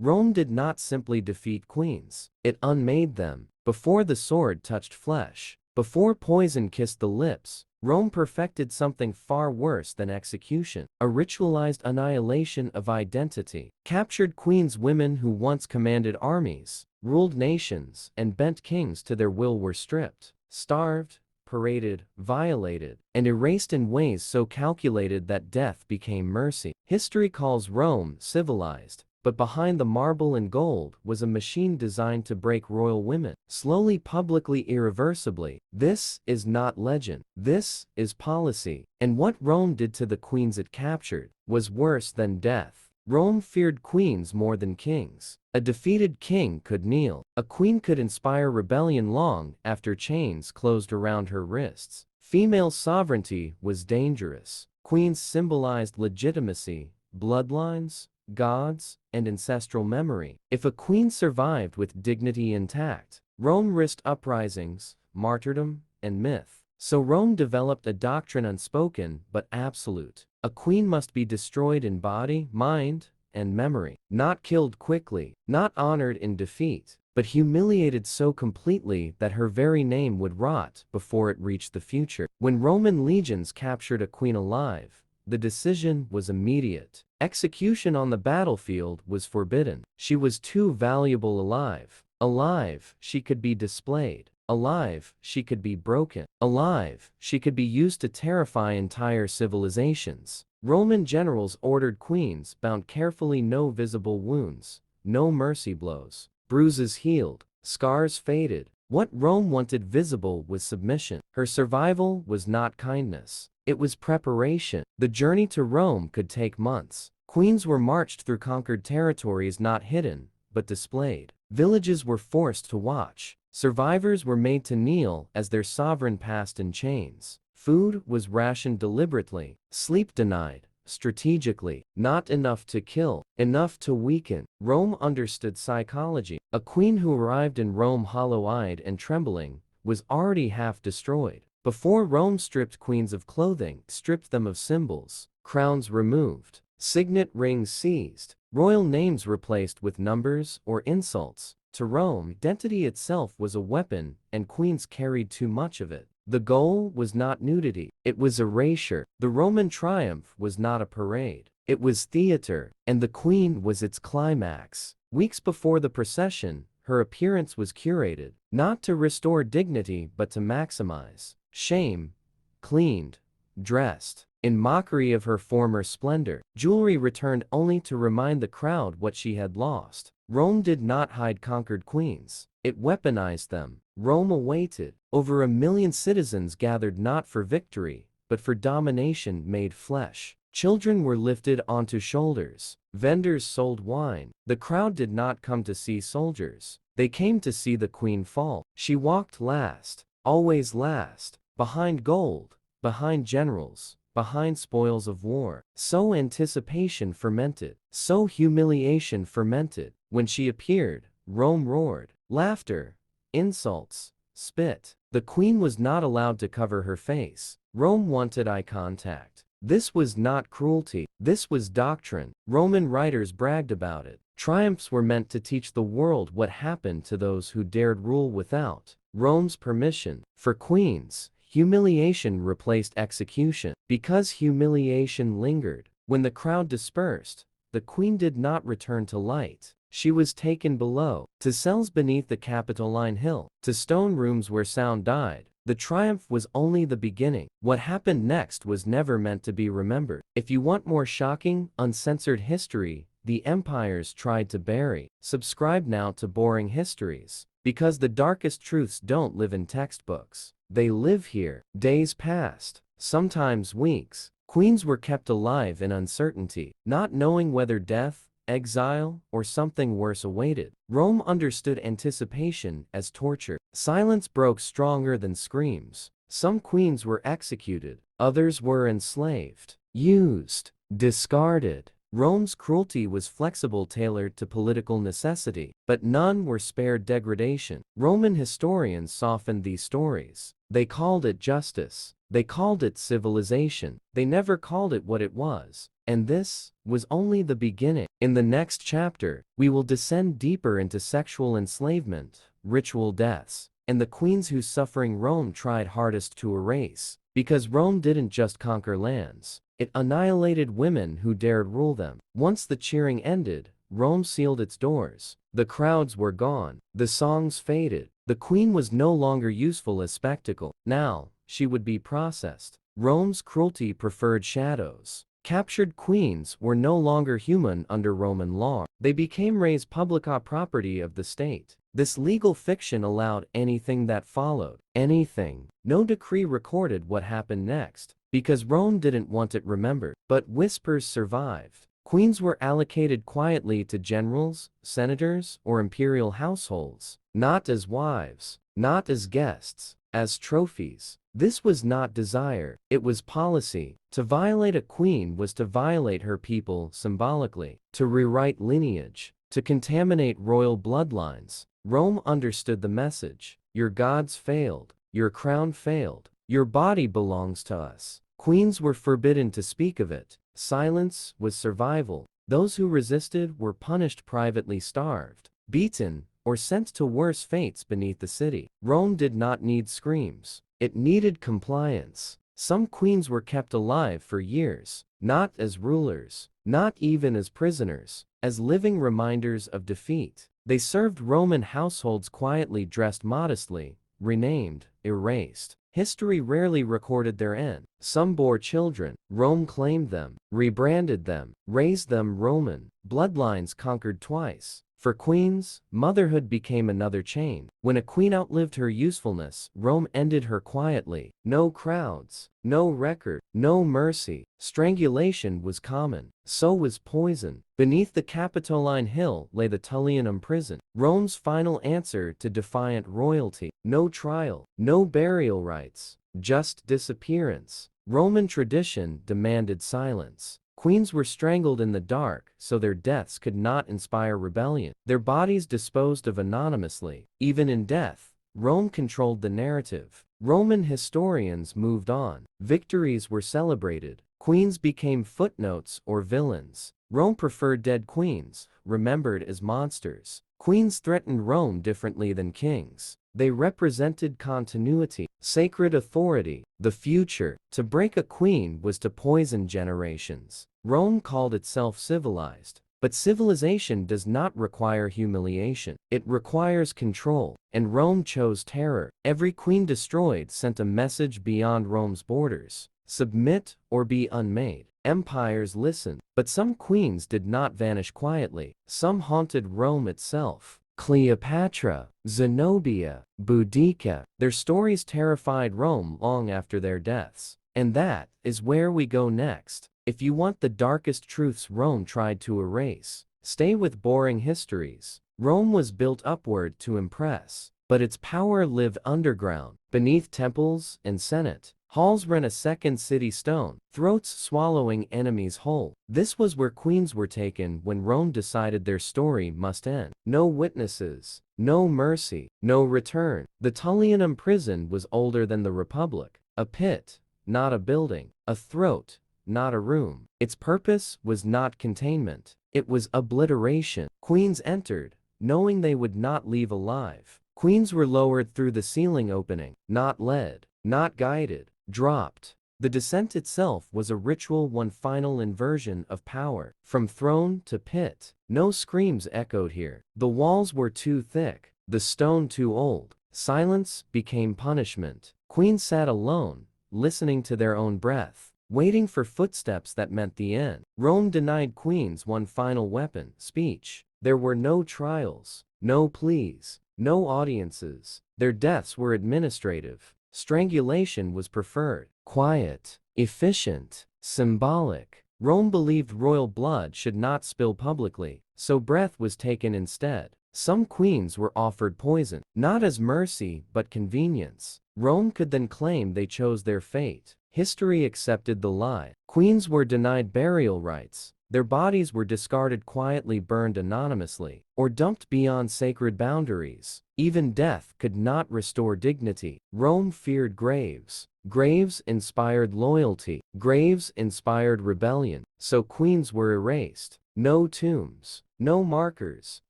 Rome did not simply defeat queens, it unmade them. Before the sword touched flesh, before poison kissed the lips, Rome perfected something far worse than execution, a ritualized annihilation of identity. Captured queens, women who once commanded armies, ruled nations, and bent kings to their will, were stripped, starved, paraded, violated, and erased in ways so calculated that death became mercy. History calls Rome civilized, but behind the marble and gold was a machine designed to break royal women, slowly, publicly, irreversibly. This is not legend. This is policy. And what Rome did to the queens it captured was worse than death. Rome feared queens more than kings. A defeated king could kneel. A queen could inspire rebellion long after chains closed around her wrists. Female sovereignty was dangerous. Queens symbolized legitimacy, bloodlines, gods, and ancestral memory. If a queen survived with dignity intact, Rome risked uprisings, martyrdom, and myth. So Rome developed a doctrine unspoken but absolute. A queen must be destroyed in body, mind, and memory. Not killed quickly, not honored in defeat, but humiliated so completely that her very name would rot before it reached the future. When Roman legions captured a queen alive, the decision was immediate. Execution on the battlefield was forbidden. She was too valuable alive. Alive, she could be displayed. Alive, she could be broken. Alive, she could be used to terrify entire civilizations. Roman generals ordered queens bound carefully, no visible wounds, no mercy blows. Bruises healed, scars faded. What Rome wanted visible was submission. Her survival was not kindness. It was preparation. The journey to Rome could take months. Queens were marched through conquered territories, not hidden, but displayed. Villages were forced to watch. Survivors were made to kneel as their sovereign passed in chains. Food was rationed deliberately, sleep denied, strategically. Not enough to kill, enough to weaken. Rome understood psychology. A queen who arrived in Rome hollow-eyed and trembling was already half destroyed. Before Rome stripped queens of clothing, stripped them of symbols, crowns removed, signet rings seized, royal names replaced with numbers or insults. To Rome, identity itself was a weapon, and queens carried too much of it. The goal was not nudity, it was erasure. The Roman triumph was not a parade, it was theater, and the queen was its climax. Weeks before the procession, her appearance was curated, not to restore dignity but to maximize shame. Cleaned, dressed, in mockery of her former splendor. Jewelry returned only to remind the crowd what she had lost. Rome did not hide conquered queens, it weaponized them. Rome awaited. Over 1 million citizens gathered not for victory, but for domination made flesh. Children were lifted onto shoulders. Vendors sold wine. The crowd did not come to see soldiers. They came to see the queen fall. She walked last, always last, behind gold, behind generals, behind spoils of war. So anticipation fermented, so humiliation fermented. When she appeared, Rome roared. Laughter, insults, spit. The queen was not allowed to cover her face. Rome wanted eye contact. This was not cruelty, this was doctrine. Roman writers bragged about it. Triumphs were meant to teach the world what happened to those who dared rule without Rome's permission. For queens, humiliation replaced execution. Because humiliation lingered, when the crowd dispersed, the queen did not return to light. She was taken below, to cells beneath the Capitoline Hill, to stone rooms where sound died. The triumph was only the beginning. What happened next was never meant to be remembered. If you want more shocking, uncensored history the empires tried to bury, subscribe now to Boring Histories. Because the darkest truths don't live in textbooks. They live here. Days passed, sometimes weeks. Queens were kept alive in uncertainty, not knowing whether death, exile, or something worse awaited. Rome understood anticipation as torture. Silence broke stronger than screams. Some queens were executed, others were enslaved, used, discarded. Rome's cruelty was flexible, tailored to political necessity, but none were spared degradation. Roman historians softened these stories. They called it justice. They called it civilization. They never called it what it was: And this was only the beginning. In the next chapter, we will descend deeper into sexual enslavement, ritual deaths, and the queens whose suffering Rome tried hardest to erase. Because Rome didn't just conquer lands, it annihilated women who dared rule them. Once the cheering ended, Rome sealed its doors. The crowds were gone. The songs faded. The queen was no longer useful as spectacle. Now, she would be processed. Rome's cruelty preferred shadows. Captured queens were no longer human under Roman law. They became res publica, property of the state. This legal fiction allowed anything that followed. Anything. No decree recorded what happened next, because Rome didn't want it remembered. But whispers survived. Queens were allocated quietly to generals, senators, or imperial households, not as wives, not as guests, as trophies. This was not desire, it was policy. To violate a queen was to violate her people symbolically, to rewrite lineage, to contaminate royal bloodlines. Rome understood the message. Your gods failed, your crown failed, your body belongs to us. Queens were forbidden to speak of it. Silence was survival. Those who resisted were punished, privately starved, beaten, or sent to worse fates beneath the city. Rome did not need screams. It needed compliance. Some queens were kept alive for years, not as rulers, not even as prisoners, as living reminders of defeat. They served Roman households quietly, dressed modestly, renamed, erased. History rarely recorded their end. Some bore children. Rome claimed them, rebranded them, raised them Roman. Bloodlines conquered twice. For queens, motherhood became another chain. When a queen outlived her usefulness, Rome ended her quietly. No crowds, no record, no mercy. Strangulation was common. So was poison. Beneath the Capitoline Hill lay the Tullianum prison, Rome's final answer to defiant royalty. No trial, no burial rites, just disappearance. Roman tradition demanded silence. Queens were strangled in the dark so their deaths could not inspire rebellion. Their bodies disposed of anonymously. Even in death, Rome controlled the narrative. Roman historians moved on. Victories were celebrated. Queens became footnotes or villains. Rome preferred dead queens, remembered as monsters. Queens threatened Rome differently than kings. They represented continuity, sacred authority, the future. To break a queen was to poison generations. Rome called itself civilized. But civilization does not require humiliation. It requires control. And Rome chose terror. Every queen destroyed sent a message beyond Rome's borders. Submit or be unmade. Empires listened. But some queens did not vanish quietly. Some haunted Rome itself. Cleopatra, Zenobia, Boudica. Their stories terrified Rome long after their deaths. And that is where we go next. If you want the darkest truths Rome tried to erase, stay with Boring Histories. Rome was built upward to impress, but its power lived underground, beneath temples and senate. Halls ran a second city stone, throats swallowing enemies whole. This was where queens were taken when Rome decided their story must end. No witnesses, no mercy, no return. The Tullianum prison was older than the Republic. A pit, not a building. A throat, not a room. Its purpose was not containment. It was obliteration. Queens entered, knowing they would not leave alive. Queens were lowered through the ceiling opening, not led, not guided. Dropped. The descent itself was a ritual, one final inversion of power. From throne to pit. No screams echoed here. The walls were too thick, the stone too old. Silence became punishment. Queens sat alone, listening to their own breath, waiting for footsteps that meant the end. Rome denied queens one final weapon, speech. There were no trials, no pleas, no audiences. Their deaths were administrative. Strangulation was preferred. Quiet, efficient, symbolic. Rome believed royal blood should not spill publicly, so breath was taken instead. Some queens were offered poison, not as mercy but convenience. Rome could then claim they chose their fate. History accepted the lie. Queens were denied burial rites. Their bodies were discarded, quietly burned anonymously, or dumped beyond sacred boundaries. Even death could not restore dignity. Rome feared graves. Graves inspired loyalty. Graves inspired rebellion. So queens were erased. No tombs, no markers,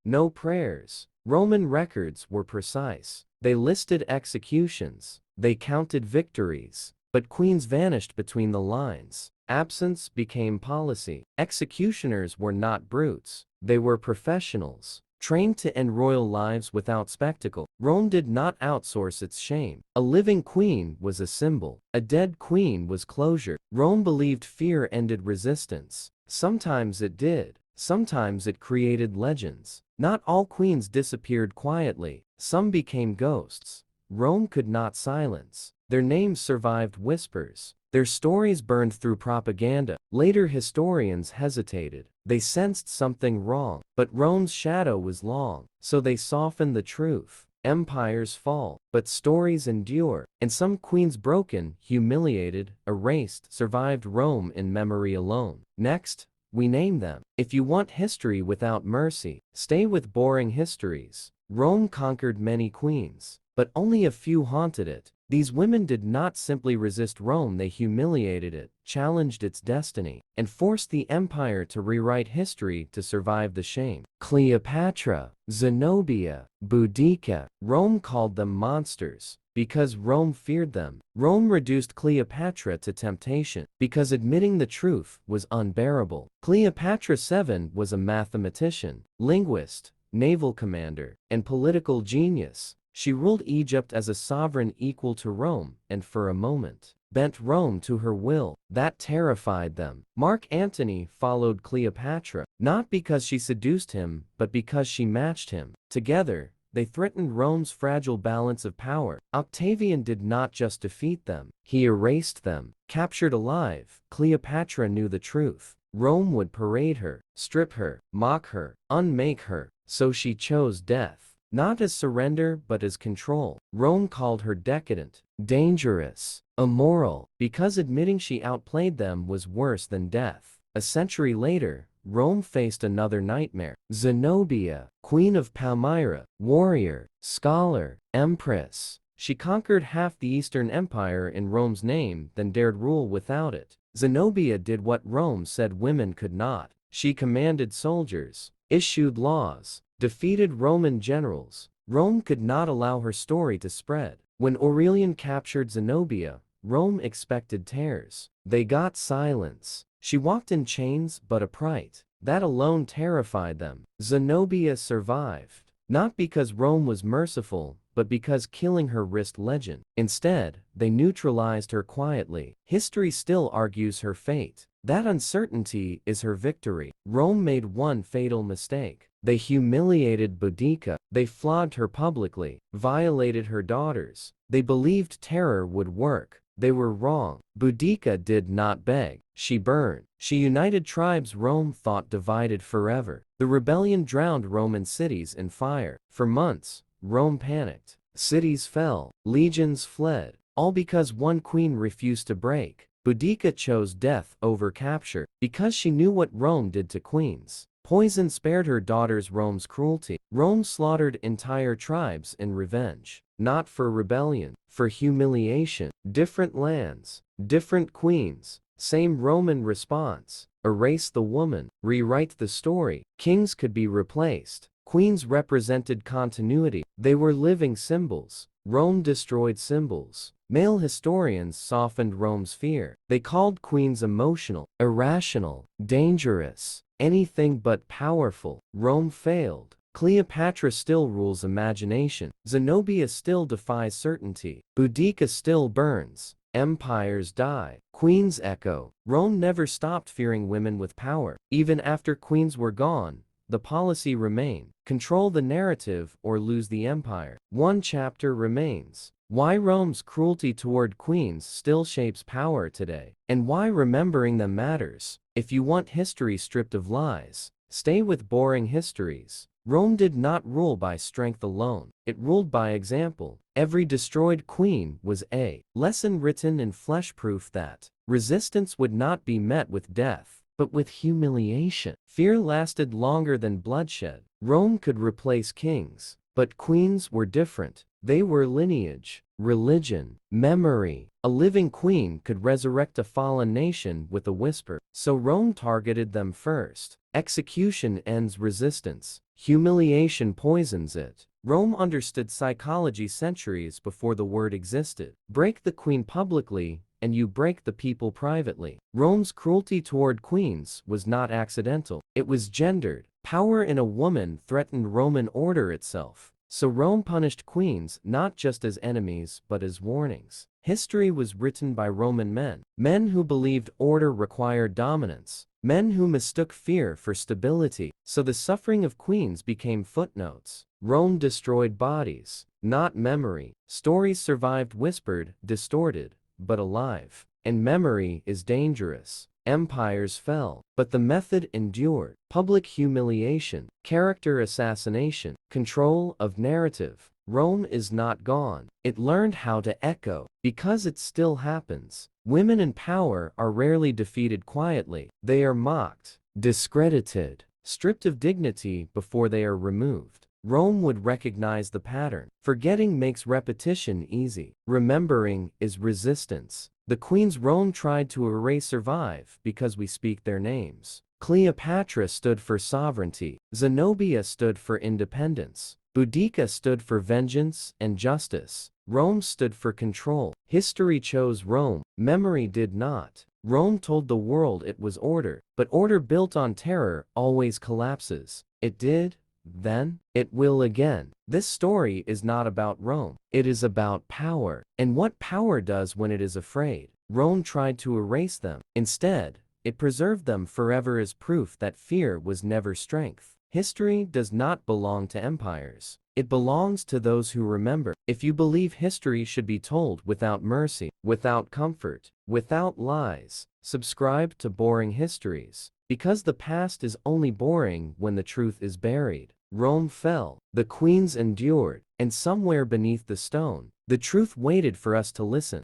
no prayers. Roman records were precise. They listed executions. They counted victories. But queens vanished between the lines. Absence became policy. Executioners were not brutes. They were professionals, trained to end royal lives without spectacle. Rome did not outsource its shame. A living queen was a symbol. A dead queen was closure. Rome believed fear ended resistance. Sometimes it did. Sometimes it created legends. Not all queens disappeared quietly. Some became ghosts. Rome could not silence. Their names survived whispers. Their stories burned through propaganda. Later historians hesitated. They sensed something wrong. But Rome's shadow was long, so they softened the truth. Empires fall, but stories endure. And some queens broken, humiliated, erased, survived Rome in memory alone. Next, we name them. If you want history without mercy, stay with boring histories. Rome conquered many queens, but only a few haunted it. These women did not simply resist Rome, they humiliated it, challenged its destiny, and forced the empire to rewrite history to survive the shame. Cleopatra, Zenobia, Boudica. Rome called them monsters because Rome feared them. Rome reduced Cleopatra to temptation because admitting the truth was unbearable. Cleopatra VII was a mathematician, linguist, naval commander, and political genius. She ruled Egypt as a sovereign equal to Rome, and for a moment, bent Rome to her will. That terrified them. Mark Antony followed Cleopatra, not because she seduced him, but because she matched him. Together, they threatened Rome's fragile balance of power. Octavian did not just defeat them, he erased them. Captured alive, Cleopatra knew the truth. Rome would parade her, strip her, mock her, unmake her, so she chose death. Not as surrender but as control. Rome called her decadent, dangerous, immoral, because admitting she outplayed them was worse than death. A century later, Rome faced another nightmare. Zenobia, queen of Palmyra, warrior, scholar, empress. She conquered half the Eastern Empire in Rome's name, then dared rule without it. Zenobia did what Rome said women could not. She commanded soldiers, issued laws, defeated Roman generals. Rome could not allow her story to spread. When Aurelian captured Zenobia, Rome expected tears. They got silence. She walked in chains but upright. That alone terrified them. Zenobia survived, not because Rome was merciful, but because killing her risked legend. Instead, they neutralized her quietly. History still argues her fate. That uncertainty is her victory. Rome made one fatal mistake. They humiliated Boudica. They flogged her publicly, violated her daughters. They believed terror would work. They were wrong. Boudica did not beg. She burned. She united tribes Rome thought divided forever. The rebellion drowned Roman cities in fire. For months, Rome panicked. Cities fell. Legions fled. All because one queen refused to break. Boudica chose death over capture because she knew what Rome did to queens. Poison spared her daughters Rome's cruelty. Rome slaughtered entire tribes in revenge. Not for rebellion, for humiliation. Different lands, different queens, same Roman response. Erase the woman, rewrite the story. Kings could be replaced. Queens represented continuity. They were living symbols. Rome destroyed symbols. Male historians softened Rome's fear. They called queens emotional, irrational, dangerous, anything but powerful. Rome failed. Cleopatra still rules imagination. Zenobia still defies certainty. Boudica still burns. Empires die. Queens echo. Rome never stopped fearing women with power. Even after queens were gone, the policy remained. Control the narrative or lose the empire. One chapter remains. Why Rome's cruelty toward queens still shapes power today, and why remembering them matters. If you want history stripped of lies, stay with boring histories. Rome did not rule by strength alone. It ruled by example. Every destroyed queen was a lesson written in flesh, proof that resistance would not be met with death, but with humiliation. Fear lasted longer than bloodshed. Rome could replace kings, but queens were different. They were lineage, religion, memory. A living queen could resurrect a fallen nation with a whisper. So Rome targeted them first. Execution ends resistance. Humiliation poisons it. Rome understood psychology centuries before the word existed. Break the queen publicly, and you break the people privately. Rome's cruelty toward queens was not accidental. It was gendered. Power in a woman threatened Roman order itself. So Rome punished queens not just as enemies but as warnings. History was written by Roman men. Men who believed order required dominance. Men who mistook fear for stability. So the suffering of queens became footnotes. Rome destroyed bodies, not memory. Stories survived whispered, distorted, but alive. And memory is dangerous. Empires fell, but the method endured. Public humiliation, character assassination, control of narrative. Rome is not gone. It learned how to echo, because it still happens. Women in power are rarely defeated quietly. They are mocked, discredited, stripped of dignity before they are removed. Rome would recognize the pattern. Forgetting makes repetition easy. Remembering is resistance. The queens Rome tried to erase survive because we speak their names. Cleopatra stood for sovereignty. Zenobia stood for independence. Boudica stood for vengeance and justice. Rome stood for control. History chose Rome. Memory did not. Rome told the world it was order, but order built on terror always collapses. It did. Then, it will again. This story is not about Rome. It is about power, and what power does when it is afraid. Rome tried to erase them. Instead, it preserved them forever as proof that fear was never strength. History does not belong to empires. It belongs to those who remember. If you believe history should be told without mercy, without comfort, without lies, subscribe to Boring Histories. Because the past is only boring when the truth is buried. Rome fell, the queens endured, and somewhere beneath the stone, the truth waited for us to listen.